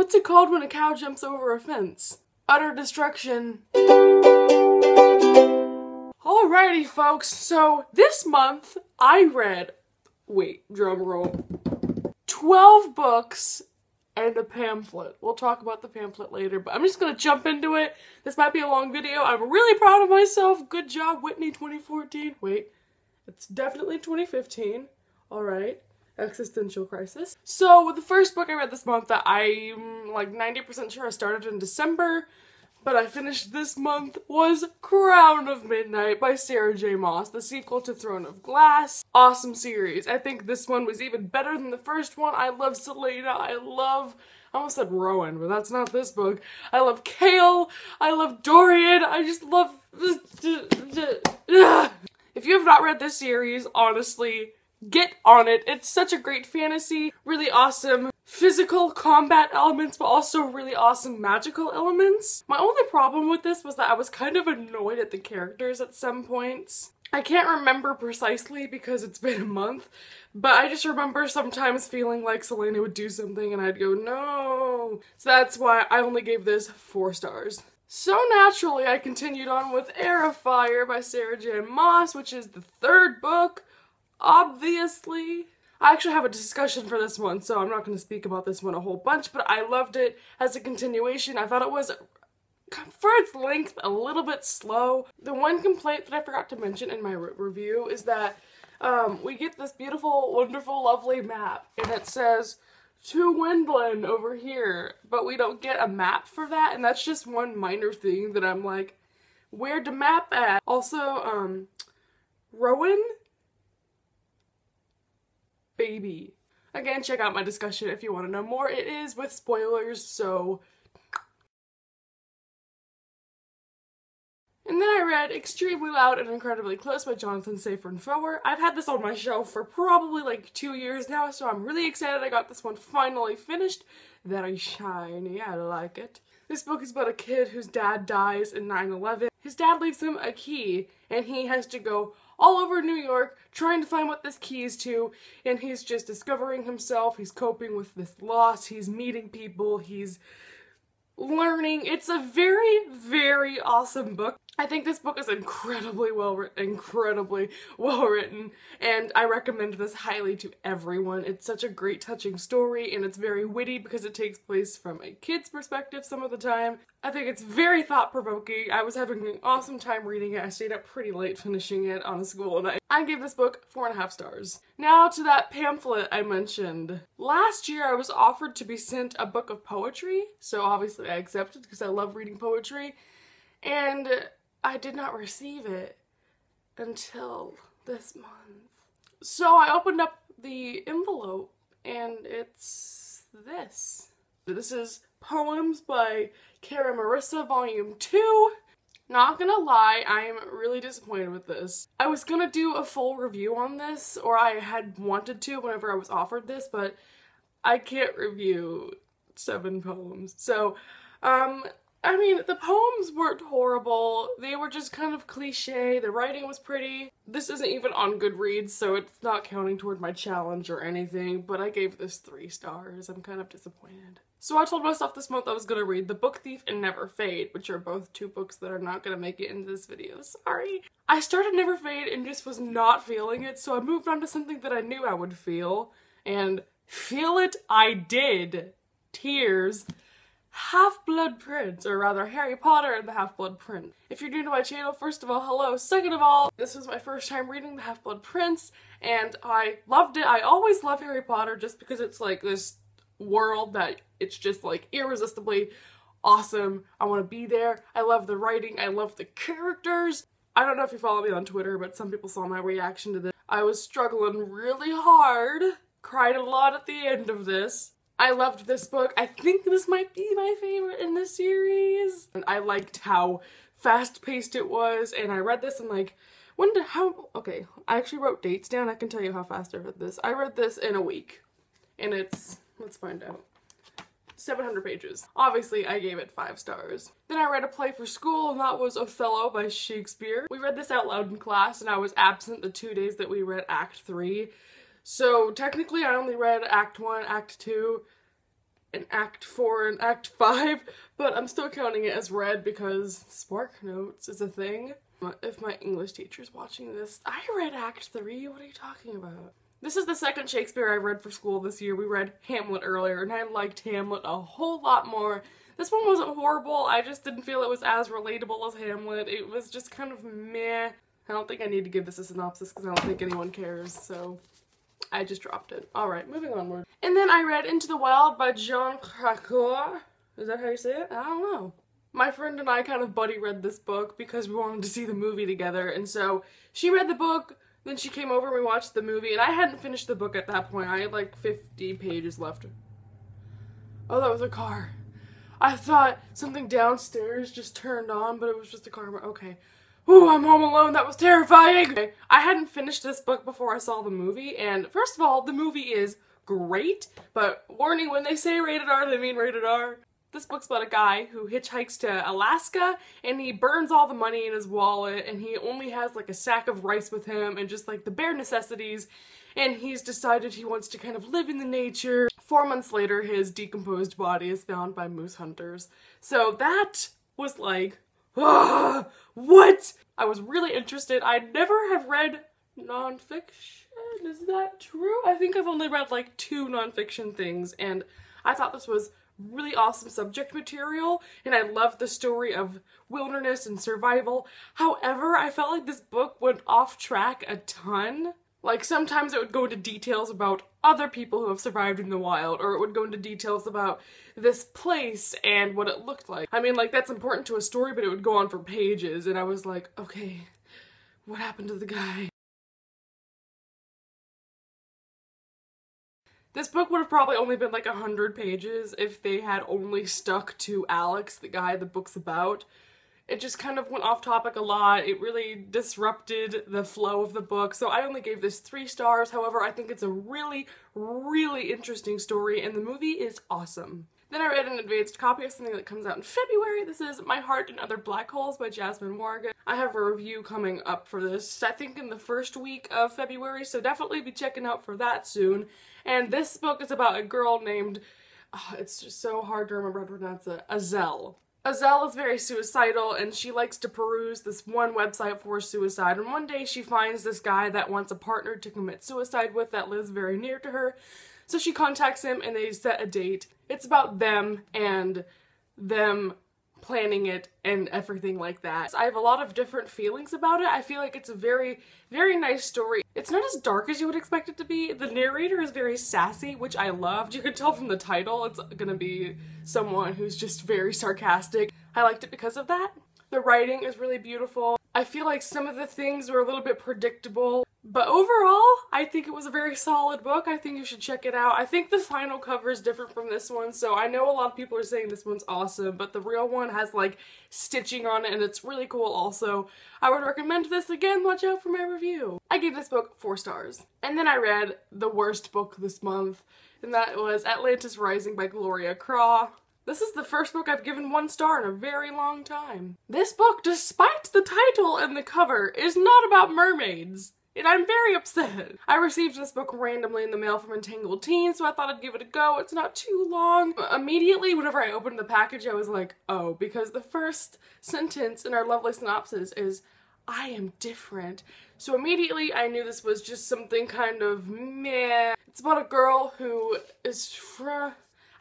What's it called when a cow jumps over a fence? Utter destruction. Alrighty folks, so this month I read, wait, drum roll, 12 books and a pamphlet. We'll talk about the pamphlet later, but I'm just gonna jump into it. This might be a long video. I'm really proud of myself. Good job, Whitney 2014. Wait, it's definitely 2015. Alright. Existential crisis. So the first book I read this month that I'm like 90% sure I started in December, but I finished this month, was Crown of Midnight by Sarah J. Maas, the sequel to Throne of Glass. Awesome series. I think this one was even better than the first one. I love Selena. I almost said Rowan, but that's not this book. I love Kale. I love Dorian. I just love... If you have not read this series, honestly, get on it. It's such a great fantasy, really awesome physical combat elements, but also really awesome magical elements. My only problem with this was that I was kind of annoyed at the characters at some points. I can't remember precisely because it's been a month, but I just remember sometimes feeling like Selena would do something and I'd go, no. So that's why I only gave this 4 stars. So naturally, I continued on with Heir of Fire by Sarah J. Maas, which is the 3rd book. Obviously. I actually have a discussion for this one, so I'm not going to speak about this one a whole bunch, but I loved it as a continuation. I thought it was, for its length, a little bit slow. The one complaint that I forgot to mention in my review is that we get this beautiful, wonderful, lovely map, and it says, to Wendland over here, but we don't get a map for that, and that's just one minor thing that I'm like, where'd the map at? Also, Rowan? Baby. Again, check out my discussion if you want to know more. It is with spoilers, so... And then I read Extremely Loud and Incredibly Close by Jonathan Safran Foer. I've had this on my shelf for probably like 2 years now, so I'm really excited I got this one finally finished. Very shiny, I like it. This book is about a kid whose dad dies in 9/11. His dad leaves him a key, and he has to go all over New York trying to find what this key is to, and he's just discovering himself, he's coping with this loss, he's meeting people, he's learning. It's a very, very awesome book. I think this book is incredibly well written, and I recommend this highly to everyone. It's such a great, touching story, and it's very witty because it takes place from a kid's perspective some of the time. I think it's very thought-provoking. I was having an awesome time reading it. I stayed up pretty late finishing it on a school night. I gave this book 4.5 stars. Now to that pamphlet I mentioned. Last year I was offered to be sent a book of poetry, so obviously I accepted because I love reading poetry, and I did not receive it until this month. So I opened up the envelope and it's this. This is Poems by Kara Marissa Volume 2. Not gonna lie, I'm really disappointed with this. I was gonna do a full review on this, or I had wanted to whenever I was offered this, but I can't review 7 poems. So, I mean, the poems weren't horrible, they were just kind of cliche, the writing was pretty. This isn't even on Goodreads, so it's not counting toward my challenge or anything, but I gave this 3 stars. I'm kind of disappointed. So I told myself this month I was gonna read The Book Thief and Never Fade, which are both 2 books that are not gonna make it into this video, sorry. I started Never Fade and just was not feeling it, so I moved on to something that I knew I would feel, and feel it I did. Tears. HalfBlood Prince, or rather Harry Potter and the HalfBlood Prince. If you're new to my channel, first of all, hello. Second of all, this was my first time reading the HalfBlood Prince, and I loved it. I always love Harry Potter just because it's like this world that it's just like irresistibly awesome. I want to be there. I love the writing. I love the characters. I don't know if you follow me on Twitter, but some people saw my reaction to this. I was struggling really hard. Cried a lot at the end of this. I loved this book. I think this might be my favorite in the series. And I liked how fast-paced it was, and I read this and like, okay, I actually wrote dates down. I can tell you how fast I read this. I read this in a week, and it's, let's find out, 700 pages. Obviously, I gave it 5 stars. Then I read a play for school, and that was Othello by Shakespeare. We read this out loud in class, and I was absent the 2 days that we read Act 3. So technically I only read Act 1, Act 2, an Act 4 and Act 5, but I'm still counting it as read because Spark Notes is a thing. If my English teacher's watching this, I read Act 3, what are you talking about? This is the second Shakespeare I read for school this year. We read Hamlet earlier, and I liked Hamlet a whole lot more. This one wasn't horrible, I just didn't feel it was as relatable as Hamlet. It was just kind of meh. I don't think I need to give this a synopsis because I don't think anyone cares, so I just dropped it. Alright, moving onward. And then I read Into the Wild by Jean Krakauer. Is that how you say it? I don't know. My friend and I kind of buddy read this book because we wanted to see the movie together, and so she read the book, then she came over and we watched the movie, and I hadn't finished the book at that point. I had like 50 pages left. Oh, that was a car. I thought something downstairs just turned on, but it was just a car. Okay. Ooh, I'm home alone. That was terrifying. Okay. I hadn't finished this book before I saw the movie, and first of all, the movie is great, but warning, when they say rated R, they mean rated R. This book's about a guy who hitchhikes to Alaska, and he burns all the money in his wallet, and he only has like a sack of rice with him and just like the bare necessities, and he's decided he wants to kind of live in the nature. 4 months later, his decomposed body is found by moose hunters. So that was like, what? I was really interested. I never have read nonfiction. Is that true? I think I've only read like 2 nonfiction things, and I thought this was really awesome subject material, and I loved the story of wilderness and survival. However, I felt like this book went off track a ton. Like, sometimes it would go into details about other people who have survived in the wild, or it would go into details about this place and what it looked like. I mean, like, that's important to a story, but it would go on for pages, and I was like, okay, what happened to the guy? This book would have probably only been like 100 pages if they had only stuck to Alex, the guy the book's about. It just kind of went off topic a lot. It really disrupted the flow of the book, so I only gave this 3 stars. However, I think it's a really, really interesting story, and the movie is awesome. Then I read an advanced copy of something that comes out in February. This is My Heart and Other Black Holes by Jasmine. I have a review coming up for this, I think in the first week of February, so definitely be checking out for that soon. And this book is about a girl named, it's just so hard to remember how to pronounce it, Azelle. Azelle is very suicidal, and she likes to peruse this one website for suicide, and one day she finds this guy that wants a partner to commit suicide with that lives very near to her. So she contacts him and they set a date. It's about them and them planning it and everything like that. I have a lot of different feelings about it. I feel like it's a very, very nice story. It's not as dark as you would expect it to be. The narrator is very sassy, which I loved. You could tell from the title it's gonna be someone who's just very sarcastic. I liked it because of that. The writing is really beautiful. I feel like some of the things were a little bit predictable, but overall, I think it was a very solid book. I think you should check it out. I think the final cover is different from this one, so I know a lot of people are saying this one's awesome, but the real one has like stitching on it and it's really cool also. I would recommend this again. Watch out for my review. I gave this book 4 stars. And then I read the worst book this month, and that was Atlantis Rising by Gloria. This is the first book I've given 1 star in a very long time. This book, despite the title and the cover, is not about mermaids. And I'm very upset. I received this book randomly in the mail from Entangled Teen, so I thought I'd give it a go. It's not too long. Immediately, whenever I opened the package, I was like, oh, because the first sentence in our lovely synopsis is, I am different. So immediately, I knew this was just something kind of meh. It's about a girl who is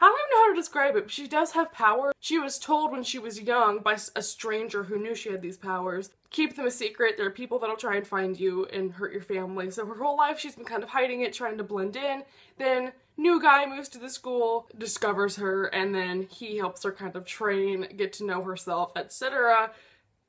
I don't even know how to describe it, but she does have power. She was told when she was young by a stranger who knew she had these powers, keep them a secret. There are people that'll try and find you and hurt your family. So her whole life she's been kind of hiding it, trying to blend in. Then new guy moves to the school, discovers her, and then he helps her kind of train, get to know herself, etc.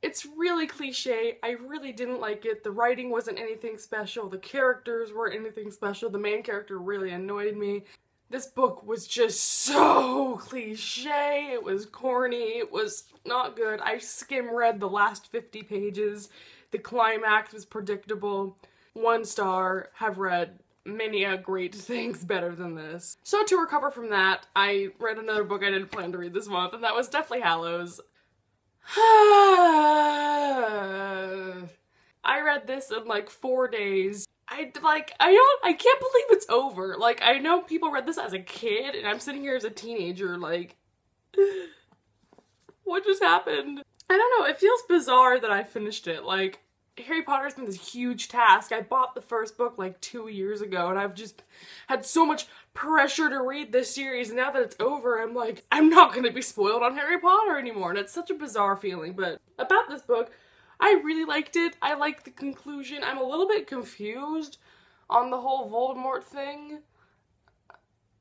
It's really cliche. I really didn't like it. The writing wasn't anything special. The characters weren't anything special. The main character really annoyed me. This book was just so cliche, it was corny, it was not good. I skim read the last 50 pages. The climax was predictable. 1 star, have read many great things better than this. So to recover from that, I read another book I didn't plan to read this month, and that was definitely Hallows. I read this in like 4 days. I can't believe it's over. Like, I know people read this as a kid, and I'm sitting here as a teenager, like, what just happened? I don't know, it feels bizarre that I finished it. Like, Harry Potter's been this huge task. I bought the first book like 2 years ago, and I've just had so much pressure to read this series, and now that it's over, I'm like, I'm not gonna be spoiled on Harry Potter anymore, and it's such a bizarre feeling. But about this book, I really liked it. I liked the conclusion. I'm a little bit confused on the whole Voldemort thing.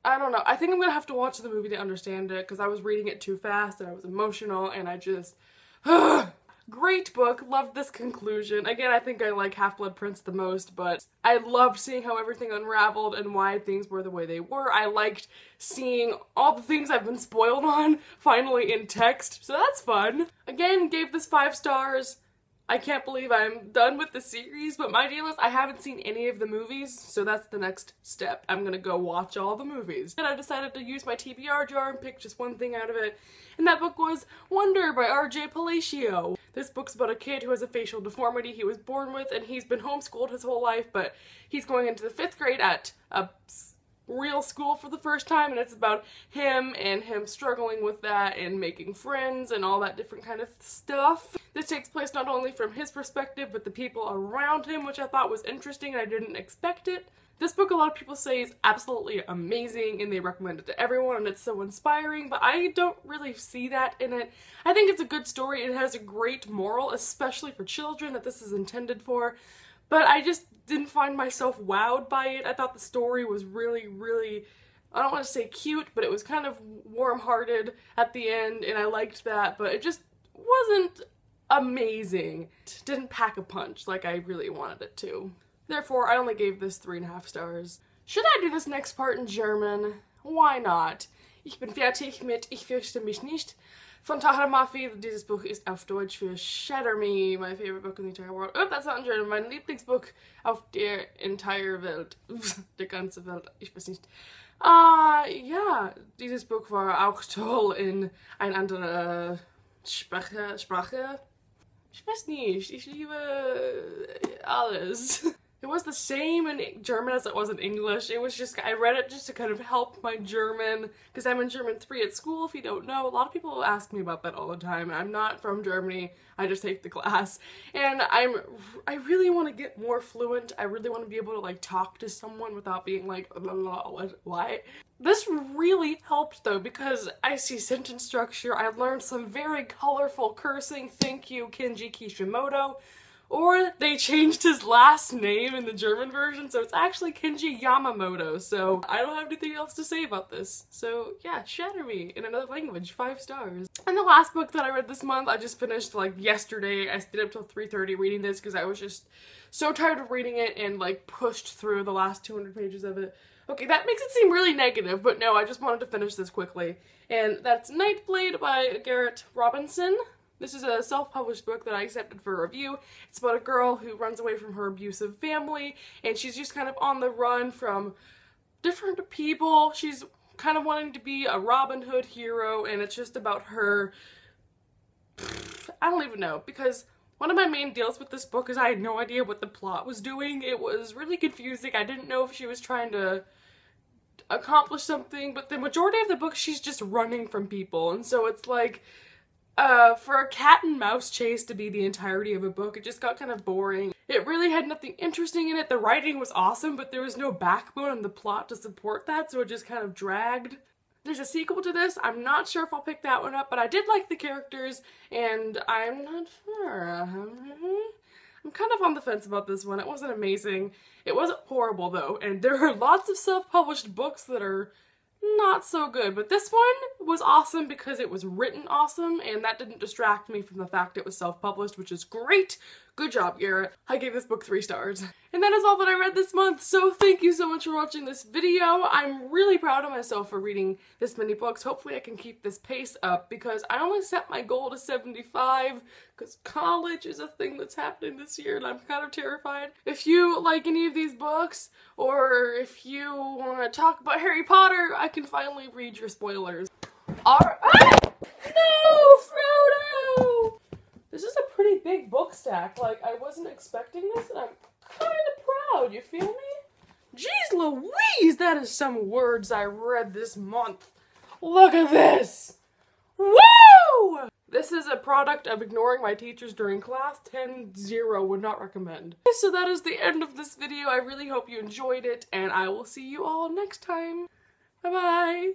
I don't know. I think I'm gonna have to watch the movie to understand it, because I was reading it too fast, and I was emotional, and I just... Great book. Loved this conclusion. Again, I think I like HalfBlood Prince the most, but I loved seeing how everything unraveled and why things were the way they were. I liked seeing all the things I've been spoiled on finally in text, so that's fun. Again, gave this 5 stars. I can't believe I'm done with the series, but my deal is I haven't seen any of the movies, so that's the next step. I'm gonna go watch all the movies. And I decided to use my TBR jar and pick just one thing out of it, and that book was Wonder by RJ Palacio. This book's about a kid who has a facial deformity he was born with, and he's been homeschooled his whole life, but he's going into the 5th grade at a real school for the first time, and it's about him and him struggling with that and making friends and all that different kind of stuff. This takes place not only from his perspective, but the people around him, which I thought was interesting and I didn't expect it. This book, a lot of people say, is absolutely amazing and they recommend it to everyone and it's so inspiring, but I don't really see that in it. I think it's a good story. It has a great moral, especially for children, that this is intended for, but I just didn't find myself wowed by it. I thought the story was really, really, I don't want to say cute, but it was kind of warm-hearted at the end, and I liked that, but it just wasn't amazing. It didn't pack a punch like I really wanted it to. Therefore, I only gave this 3.5 stars. Should I do this next part in German? Why not? Ich bin fertig mit Ich fürchte mich nicht. Von Tahara Mafi. Dieses Buch ist auf Deutsch für Shatter Me, my favorite book in the entire world. Oh, that's not in German. Mein Lieblingsbuch auf der entire Welt. Der ganze Welt. Ich weiß nicht. Ja, dieses Buch war auch toll in eine andere Sprache. Ich weiß nicht. Ich liebe alles. It was the same in German as it was in English. It was just, I read it just to kind of help my German, because I'm in German 3 at school, if you don't know. A lot of people ask me about that all the time. I'm not from Germany, I just take the class. And I really want to get more fluent. I really want to be able to like talk to someone without being like, what? This really helped though, because I see sentence structure. I learned some very colorful cursing. Thank you, Kenji Kishimoto. Or they changed his last name in the German version, so it's actually Kenji Yamamoto, so I don't have anything else to say about this. So yeah, Shatter Me in another language, 5 stars. And the last book that I read this month, I just finished like yesterday. I stayed up till 3:30 reading this because I was just so tired of reading it and like pushed through the last 200 pages of it. Okay, that makes it seem really negative, but no, I just wanted to finish this quickly. And that's Nightblade by Garrett Robinson. This is a self-published book that I accepted for review. It's about a girl who runs away from her abusive family, and she's just kind of on the run from different people. She's kind of wanting to be a Robin Hood hero, and it's just about her... I don't even know, because one of my main deals with this book is I had no idea what the plot was doing. It was really confusing. I didn't know if she was trying to accomplish something, but the majority of the book she's just running from people, and so it's like... for a cat and mouse chase to be the entirety of a book, it just got kind of boring. It really had nothing interesting in it. The writing was awesome, but there was no backbone in the plot to support that, so it just kind of dragged. There's a sequel to this. I'm not sure if I'll pick that one up, but I did like the characters, and I'm not sure. I'm kind of on the fence about this one. It wasn't amazing. It wasn't horrible, though, and there are lots of self-published books that are not so good, but this one was awesome because it was written awesome, and that didn't distract me from the fact it was self-published, which is great. Good job, Garrett. I gave this book 3 stars. And that is all that I read this month, so thank you so much for watching this video. I'm really proud of myself for reading this many books. Hopefully I can keep this pace up, because I only set my goal to 75, because college is a thing that's happening this year, and I'm kind of terrified. If you like any of these books, or if you want to talk about Harry Potter, I can finally read your spoilers. No, Frodo! This is a pretty big book stack. Like, I wasn't expecting this, and I'm kind of proud. loud, you feel me? Jeez Louise, that is some words I read this month. Look at this! Woo! This is a product of ignoring my teachers during class. 10-0 would not recommend. So that is the end of this video. I really hope you enjoyed it, and I will see you all next time. Bye-bye!